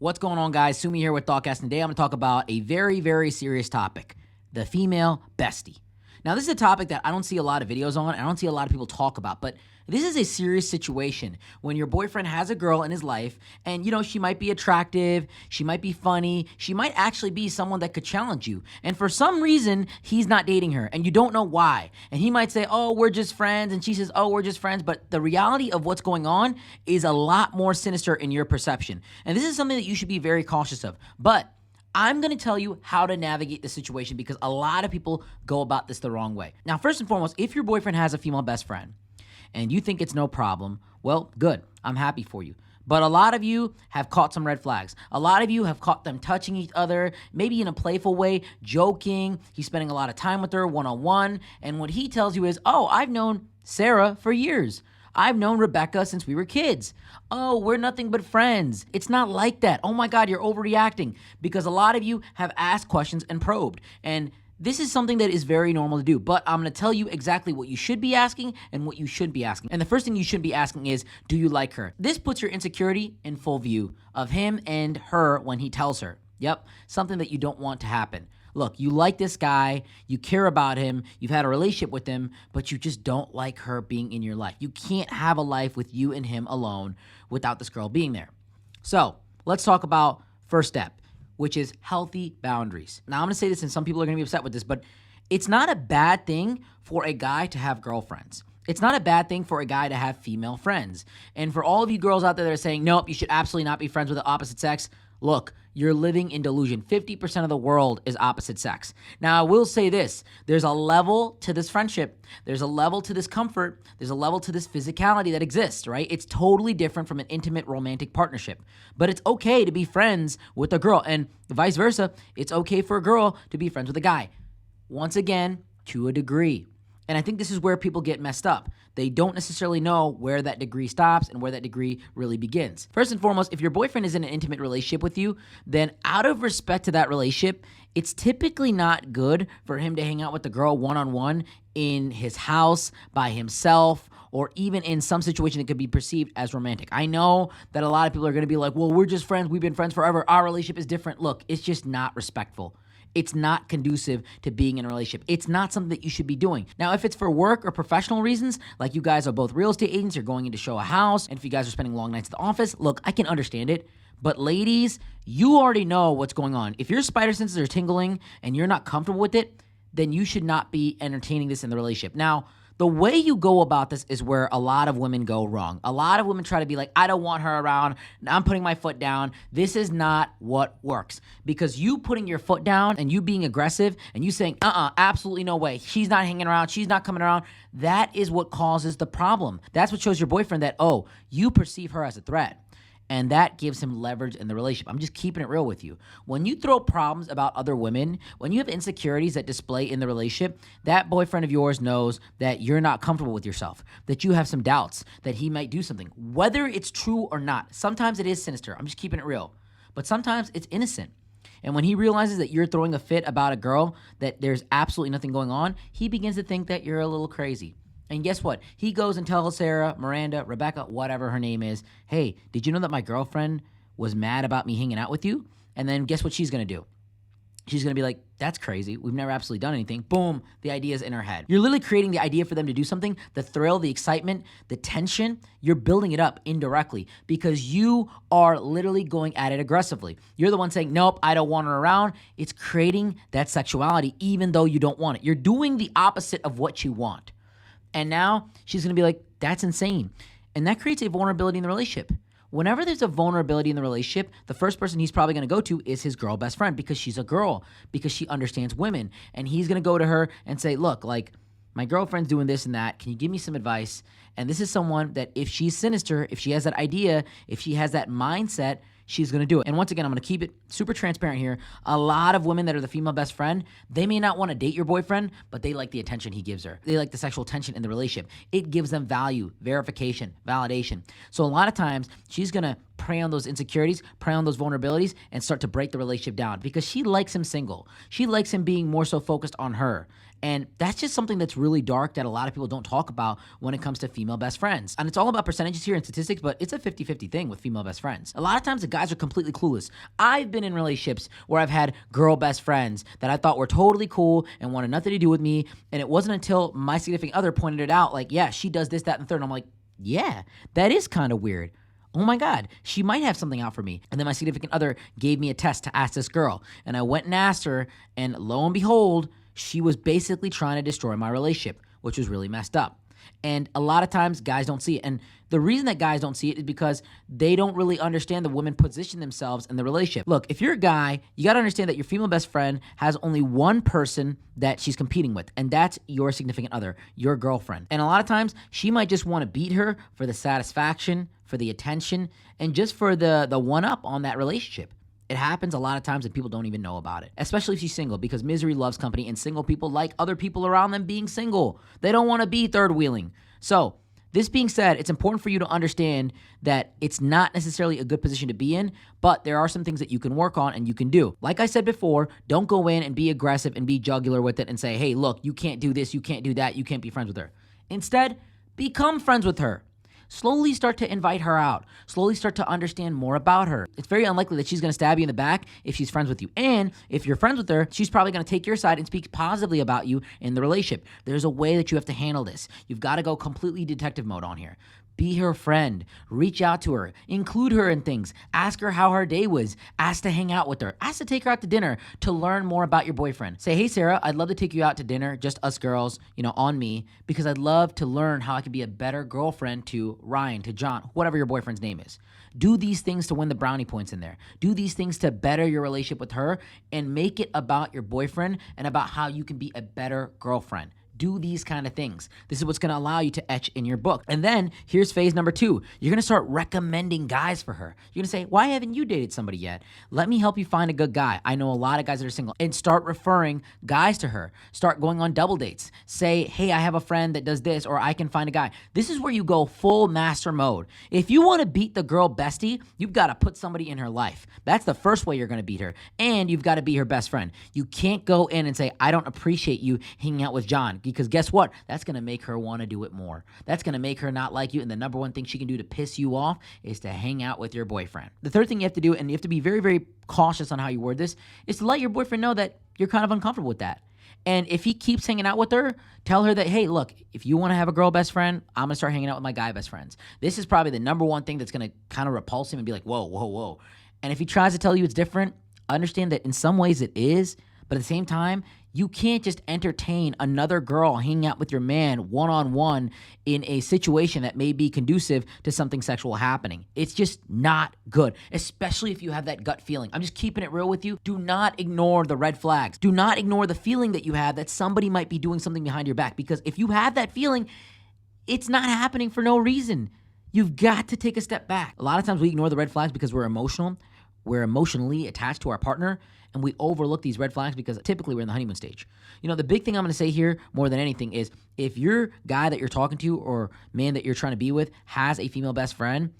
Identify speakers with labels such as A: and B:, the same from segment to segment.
A: What's going on, guys? Sumi here with Thoughtcast, and today I'm going to talk about a very, very serious topic, the female bestie. Now, this is a topic that I don't see a lot of videos on, and I don't see a lot of people talk about, but this is a serious situation when your boyfriend has a girl in his life, and, she might be attractive, she might be funny, she might actually be someone that could challenge you, and for some reason, he's not dating her, and you don't know why, and he might say, oh, we're just friends, and she says, oh, we're just friends, but the reality of what's going on is a lot more sinister in your perception, and this is something that you should be very cautious of, but I'm going to tell you how to navigate the situation because a lot of people go about this the wrong way. Now, first and foremost, if your boyfriend has a female best friend and you think it's no problem, well, good. I'm happy for you. But a lot of you have caught some red flags. A lot of you have caught them touching each other, maybe in a playful way, joking. He's spending a lot of time with her one-on-one. And what he tells you is, oh, I've known Sarah for years. I've known Rebecca since we were kids. Oh, we're nothing but friends. It's not like that. Oh my God, you're overreacting because a lot of you have asked questions and probed. And this is something that is very normal to do, but I'm going to tell you exactly what you should be asking and what you shouldn't be asking. And the first thing you should be asking is, do you like her? This puts your insecurity in full view of him and her when he tells her. Yep, something that you don't want to happen. Look, you like this guy, you care about him, you've had a relationship with him, but you just don't like her being in your life. You can't have a life with you and him alone without this girl being there. So let's talk about first step, which is healthy boundaries. Now I'm gonna say this and some people are gonna be upset with this, but it's not a bad thing for a guy to have girlfriends. It's not a bad thing for a guy to have female friends. And for all of you girls out there that are saying, nope, you should absolutely not be friends with the opposite sex, look, you're living in delusion. 50% of the world is opposite sex. Now, I will say this. There's a level to this friendship. There's a level to this comfort. There's a level to this physicality that exists, right? It's totally different from an intimate romantic partnership. But it's okay to be friends with a girl. And vice versa, it's okay for a girl to be friends with a guy. Once again, to a degree. And I think this is where people get messed up. They don't necessarily know where that degree stops and where that degree really begins. First and foremost, if your boyfriend is in an intimate relationship with you, then out of respect to that relationship, it's typically not good for him to hang out with the girl one-on-one in his house by himself, or even in some situation that could be perceived as romantic. I know that a lot of people are going to be like, well, we're just friends. We've been friends forever. Our relationship is different. Look, it's just not respectful. It's not conducive to being in a relationship. It's not something that you should be doing. Now, if it's for work or professional reasons, like you guys are both real estate agents, you're going in to show a house, and if you guys are spending long nights at the office, look, I can understand it. But ladies, you already know what's going on. If your spider senses are tingling and you're not comfortable with it, then you should not be entertaining this in the relationship. Now, the way you go about this is where a lot of women go wrong. A lot of women try to be like, I don't want her around. I'm putting my foot down. This is not what works. Because you putting your foot down and you being aggressive and you saying, absolutely no way. She's not hanging around. She's not coming around. That is what causes the problem. That's what shows your boyfriend that, oh, you perceive her as a threat. And that gives him leverage in the relationship. I'm just keeping it real with you. When you throw problems about other women, when you have insecurities that display in the relationship, that boyfriend of yours knows that you're not comfortable with yourself, that you have some doubts, that he might do something, whether it's true or not. Sometimes it is sinister. I'm just keeping it real. But sometimes it's innocent. And when he realizes that you're throwing a fit about a girl, that there's absolutely nothing going on, he begins to think that you're a little crazy. And guess what? He goes and tells Sarah, Miranda, Rebecca, whatever her name is, hey, did you know that my girlfriend was mad about me hanging out with you? And then guess what she's going to do? She's going to be like, that's crazy. We've never absolutely done anything. Boom, the idea's in her head. You're literally creating the idea for them to do something, the thrill, the excitement, the tension. You're building it up indirectly because you are literally going at it aggressively. You're the one saying, nope, I don't want her around. It's creating that sexuality even though you don't want it. You're doing the opposite of what you want. And now she's going to be like, that's insane. And that creates a vulnerability in the relationship. Whenever there's a vulnerability in the relationship, the first person he's probably going to go to is his girl best friend because she's a girl, because she understands women. And he's going to go to her and say, look, like, my girlfriend's doing this and that. Can you give me some advice? And this is someone that if she's sinister, if she has that idea, if she has that mindset, she's going to do it. And once again, I'm going to keep it super transparent here. A lot of women that are the female best friend, they may not want to date your boyfriend, but they like the attention he gives her. They like the sexual tension in the relationship. It gives them value, verification, validation. So a lot of times she's going to prey on those insecurities, prey on those vulnerabilities, and start to break the relationship down because she likes him single. She likes him being more so focused on her. And that's just something that's really dark that a lot of people don't talk about when it comes to female best friends. And it's all about percentages here and statistics, but it's a 50-50 thing with female best friends. A lot of times the guys are completely clueless. I've been in relationships where I've had girl best friends that I thought were totally cool and wanted nothing to do with me. And it wasn't until my significant other pointed it out, like, yeah, she does this, that, and the third. And I'm like, yeah, that is kind of weird. Oh my God, she might have something out for me. And then my significant other gave me a test to ask this girl. And I went and asked her, and lo and behold, she was basically trying to destroy my relationship, which was really messed up. And a lot of times guys don't see it. And the reason that guys don't see it is because they don't really understand the women position themselves in the relationship. Look, if you're a guy, you got to understand that your female best friend has only one person that she's competing with, and that's your significant other, your girlfriend. And a lot of times she might just want to beat her for the satisfaction, for the attention, and just for the one-up on that relationship. It happens a lot of times and people don't even know about it, especially if she's single, because misery loves company and single people like other people around them being single. They don't want to be third wheeling. So this being said, it's important for you to understand that it's not necessarily a good position to be in, but there are some things that you can work on and you can do. Like I said before, don't go in and be aggressive and be jugular with it and say, hey, look, you can't do this, you can't do that, you can't be friends with her. Instead, become friends with her. Slowly start to invite her out. Slowly start to understand more about her. It's very unlikely that she's going to stab you in the back if she's friends with you. And if you're friends with her, she's probably going to take your side and speak positively about you in the relationship. There's a way that you have to handle this. You've got to go completely detective mode on here. Be her friend. Reach out to her. Include her in things. Ask her how her day was. Ask to hang out with her. Ask to take her out to dinner to learn more about your boyfriend. Say, hey, Sarah, I'd love to take you out to dinner, just us girls, on me, because I'd love to learn how I could be a better girlfriend to Ryan, to John, whatever your boyfriend's name is. Do these things to win the brownie points in there. Do these things to better your relationship with her and make it about your boyfriend and about how you can be a better girlfriend. Do these kind of things. This is what's going to allow you to etch in your book. And then here's phase number 2. You're going to start recommending guys for her. You're going to say, why haven't you dated somebody yet? Let me help you find a good guy. I know a lot of guys that are single. And start referring guys to her. Start going on double dates. Say, hey, I have a friend that does this, or I can find a guy. This is where you go full master mode. If you want to beat the girl bestie, you've got to put somebody in her life. That's the first way you're going to beat her. And you've got to be her best friend. You can't go in and say, I don't appreciate you hanging out with John. Because guess what? That's going to make her want to do it more. That's going to make her not like you. And the number one thing she can do to piss you off is to hang out with your boyfriend. The third thing you have to do, and you have to be very, very cautious on how you word this, is to let your boyfriend know that you're kind of uncomfortable with that. And if he keeps hanging out with her, tell her that, hey, look, if you want to have a girl best friend, I'm going to start hanging out with my guy best friends. This is probably the number one thing that's going to kind of repulse him and be like, whoa, whoa, whoa. And if he tries to tell you it's different, understand that in some ways it is, but at the same time, you can't just entertain another girl hanging out with your man one-on-one in a situation that may be conducive to something sexual happening. It's just not good, especially if you have that gut feeling. I'm just keeping it real with you. Do not ignore the red flags. Do not ignore the feeling that you have that somebody might be doing something behind your back, because if you have that feeling, it's not happening for no reason. You've got to take a step back. A lot of times we ignore the red flags because we're emotional. We're emotionally attached to our partner, and we overlook these red flags because typically we're in the honeymoon stage. The big thing I'm going to say here more than anything is if your guy that you're talking to or man that you're trying to be with has a female best friend,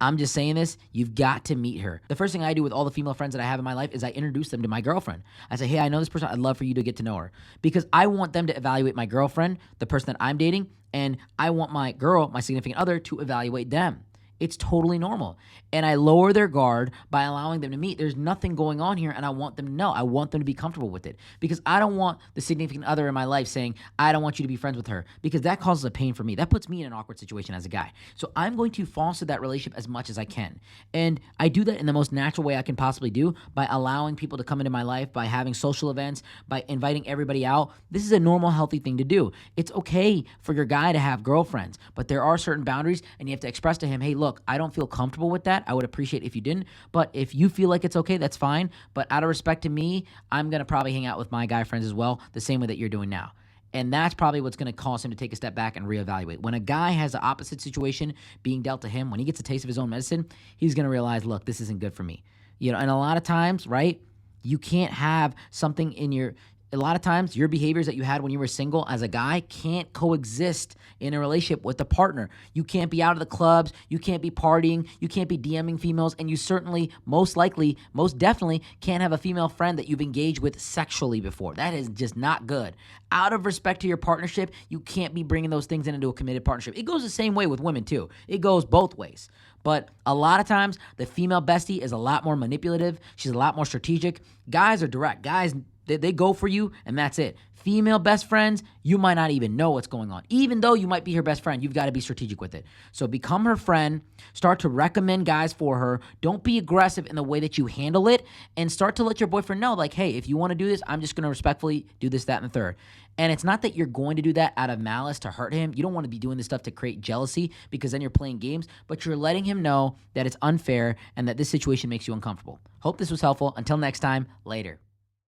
A: I'm just saying this, you've got to meet her. The first thing I do with all the female friends that I have in my life is I introduce them to my girlfriend. I say, hey, I know this person. I'd love for you to get to know her, because I want them to evaluate my girlfriend, the person that I'm dating, and I want my girl, my significant other, to evaluate them. It's totally normal. And I lower their guard by allowing them to meet. There's nothing going on here, and I want them to know. I want them to be comfortable with it, because I don't want the significant other in my life saying, I don't want you to be friends with her, because that causes a pain for me. That puts me in an awkward situation as a guy. So I'm going to foster that relationship as much as I can. And I do that in the most natural way I can possibly do by allowing people to come into my life, by having social events, by inviting everybody out. This is a normal, healthy thing to do. It's okay for your guy to have girlfriends, but there are certain boundaries, and you have to express to him, hey, look, I don't feel comfortable with that. I would appreciate if you didn't, but if you feel like it's okay, that's fine. But out of respect to me, I'm going to probably hang out with my guy friends as well, the same way that you're doing now. And that's probably what's going to cause him to take a step back and reevaluate. When a guy has the opposite situation being dealt to him, when he gets a taste of his own medicine, he's going to realize, look, this isn't good for me. And a lot of times, right, you can't have something in your a lot of times your behaviors that you had when you were single as a guy can't coexist in a relationship with a partner. You can't be out of the clubs, you can't be partying, you can't be DMing females, and you certainly, most likely, most definitely can't have a female friend that you've engaged with sexually before. That is just not good. Out of respect to your partnership, you can't be bringing those things into a committed partnership. It goes the same way with women too. It goes both ways. But a lot of times, the female bestie is a lot more manipulative. She's a lot more strategic. Guys are direct. Guys, they go for you, and that's it. Female best friends, you might not even know what's going on. Even though you might be her best friend, you've got to be strategic with it. So become her friend. Start to recommend guys for her. Don't be aggressive in the way that you handle it, and start to let your boyfriend know, like, hey, if you want to do this, I'm just going to respectfully do this, that, and the third. And it's not that you're going to do that out of malice to hurt him. You don't want to be doing this stuff to create jealousy because then you're playing games, but you're letting him know that it's unfair and that this situation makes you uncomfortable. Hope this was helpful. Until next time, later.